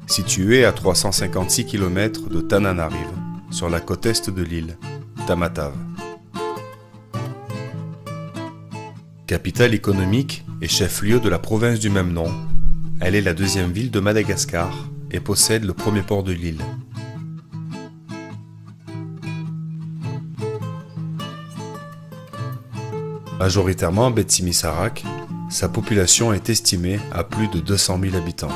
situé à 356 km de Tananarive, sur la côte est de l'île, Tamatave. Capitale économique et chef-lieu de la province du même nom, elle est la deuxième ville de Madagascar et possède le premier port de l'île. Majoritairement Betsimisaraq, sa population est estimée à plus de 200 000 habitants.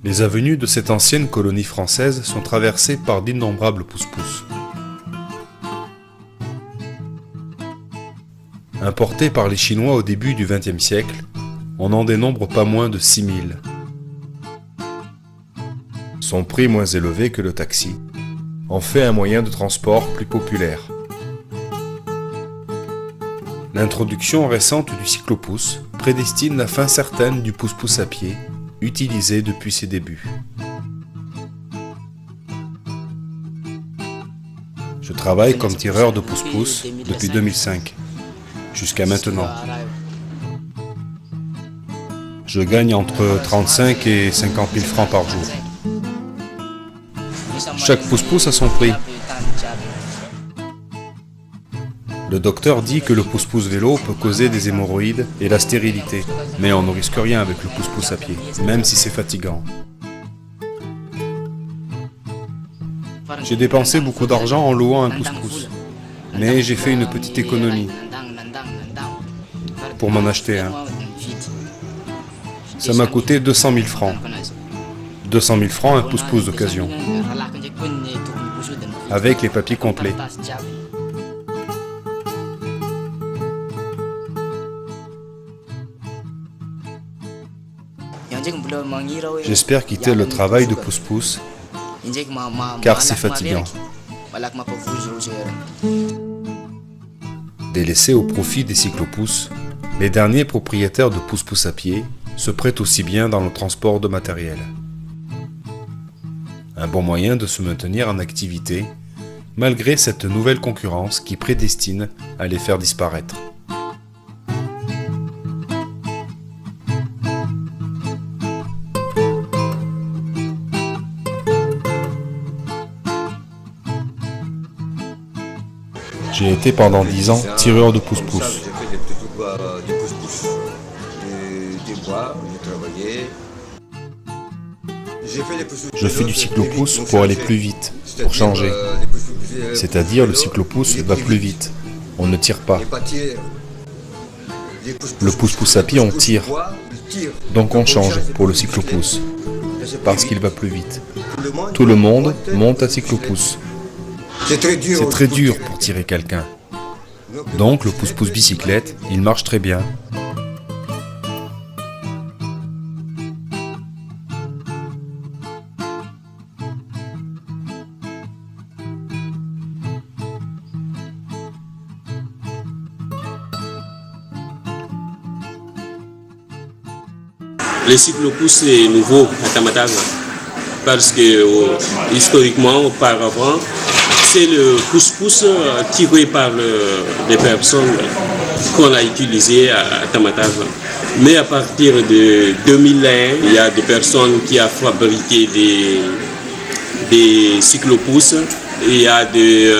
Les avenues de cette ancienne colonie française sont traversées par d'innombrables pousse-pousse. Importés par les Chinois au début du XXe siècle, on en dénombre pas moins de 6 000. Son prix moins élevé que le taxi en fait un moyen de transport plus populaire. L'introduction récente du cyclopousse prédestine la fin certaine du pousse-pousse à pied, utilisé depuis ses débuts. Je travaille comme tireur de pousse-pousse depuis 2005, jusqu'à maintenant. Je gagne entre 35 et 50 000 francs par jour. Chaque pousse-pousse a son prix. Le docteur dit que le pousse-pousse vélo peut causer des hémorroïdes et la stérilité, mais on ne risque rien avec le pousse-pousse à pied, même si c'est fatigant. J'ai dépensé beaucoup d'argent en louant un pousse-pousse, mais j'ai fait une petite économie pour m'en acheter un. Ça m'a coûté 200 000 francs. 200 000 francs, un pousse-pousse d'occasion, avec les papiers complets. J'espère quitter le travail de pousse-pousse, car c'est fatigant. Délaissés au profit des cyclopousses, les derniers propriétaires de pousse-pousse à pied se prêtent aussi bien dans le transport de matériel. Un bon moyen de se maintenir en activité, malgré cette nouvelle concurrence qui prédestine à les faire disparaître. J'ai été pendant 10 ans tireur de pousse-pousse. Je fais du cyclopousse pour aller plus vite, pour changer. C'est-à-dire le cyclopousse va plus vite, on ne tire pas. Le pousse-pousse à pied on tire, donc on change pour le cyclopousse, parce qu'il va plus vite. Tout le monde monte à cyclopousse. C'est très dur pour tirer quelqu'un. Donc le pousse-pousse bicyclette, il marche très bien. Le cyclopousse est nouveau à Tamatave parce que historiquement, auparavant, c'est le pousse-pousse tiré par les personnes qu'on a utilisé à Tamatave. Mais à partir de 2001, il y a des personnes qui ont fabriqué des cyclopousses. Il y a des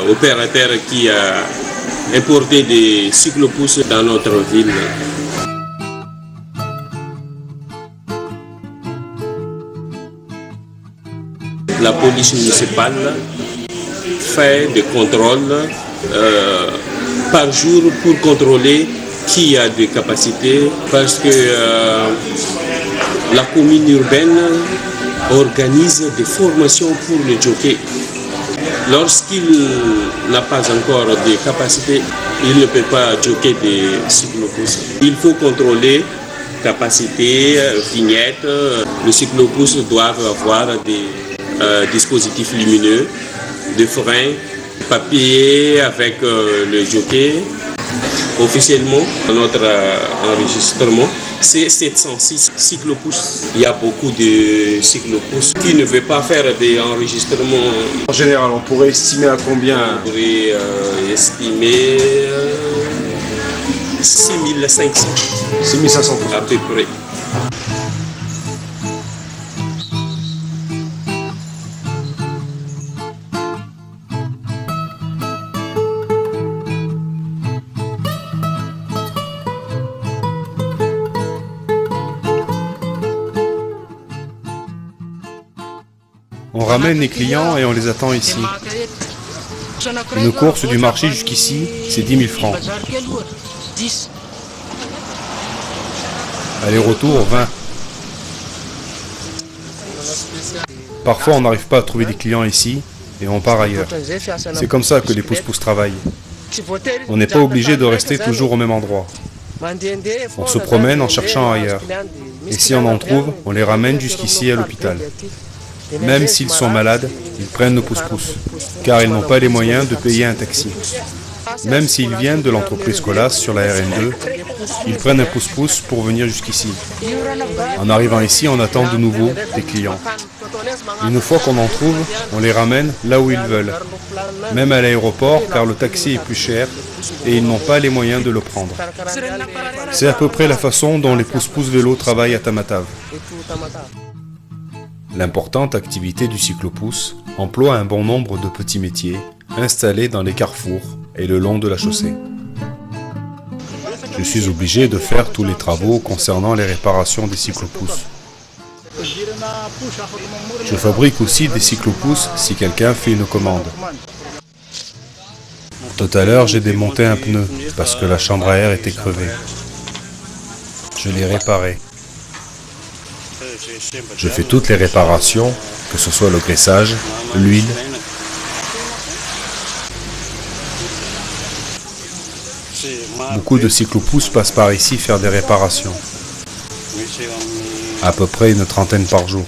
opérateurs qui ont importé des cyclopousses dans notre ville. La police municipale fait des contrôles par jour pour contrôler qui a des capacités parce que la commune urbaine organise des formations pour les jockeys. Lorsqu'il n'a pas encore de capacités, il ne peut pas jockey des cyclopousses. Il faut contrôler capacité, vignette. Le cyclopousse doit avoir des dispositifs lumineux, des freins, papier avec le jockey. Officiellement, notre enregistrement, C'est 706 cyclopouces. Il y a beaucoup de cyclopouces qui ne veulent pas faire des enregistrements. En général, on pourrait estimer à combien? On pourrait estimer 6500. 6500 pouces. À peu près. On ramène les clients et on les attend ici. Une course du marché jusqu'ici, c'est 10 000 francs. Aller-retour, 20. Parfois, on n'arrive pas à trouver des clients ici et on part ailleurs. C'est comme ça que les pousse-pousse travaillent. On n'est pas obligé de rester toujours au même endroit. On se promène en cherchant ailleurs. Et si on en trouve, on les ramène jusqu'ici à l'hôpital. Même s'ils sont malades, ils prennent nos pousse-pousse, car ils n'ont pas les moyens de payer un taxi. Même s'ils viennent de l'entreprise Colas sur la RN2, ils prennent un pousse-pousse pour venir jusqu'ici. En arrivant ici, on attend de nouveau des clients. Une fois qu'on en trouve, on les ramène là où ils veulent, même à l'aéroport, car le taxi est plus cher et ils n'ont pas les moyens de le prendre. C'est à peu près la façon dont les pousse-pousse vélos travaillent à Tamatave. L'importante activité du cyclopousse emploie un bon nombre de petits métiers installés dans les carrefours et le long de la chaussée. Je suis obligé de faire tous les travaux concernant les réparations des cyclopousses. Je fabrique aussi des cyclopousses si quelqu'un fait une commande. Tout à l'heure, j'ai démonté un pneu parce que la chambre à air était crevée. Je l'ai réparé. Je fais toutes les réparations, que ce soit le graissage, l'huile. Beaucoup de cyclopousses passent par ici faire des réparations. À peu près une trentaine par jour.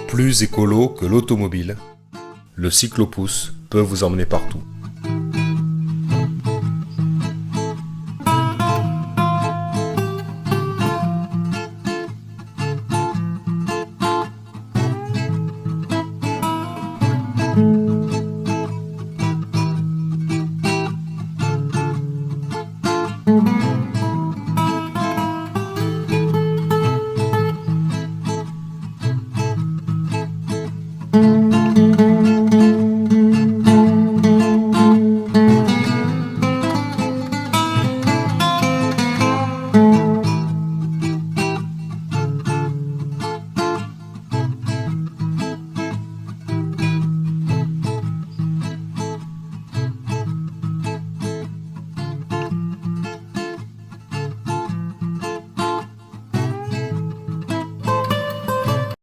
Plus écolo que l'automobile, le cyclopousse peut vous emmener partout.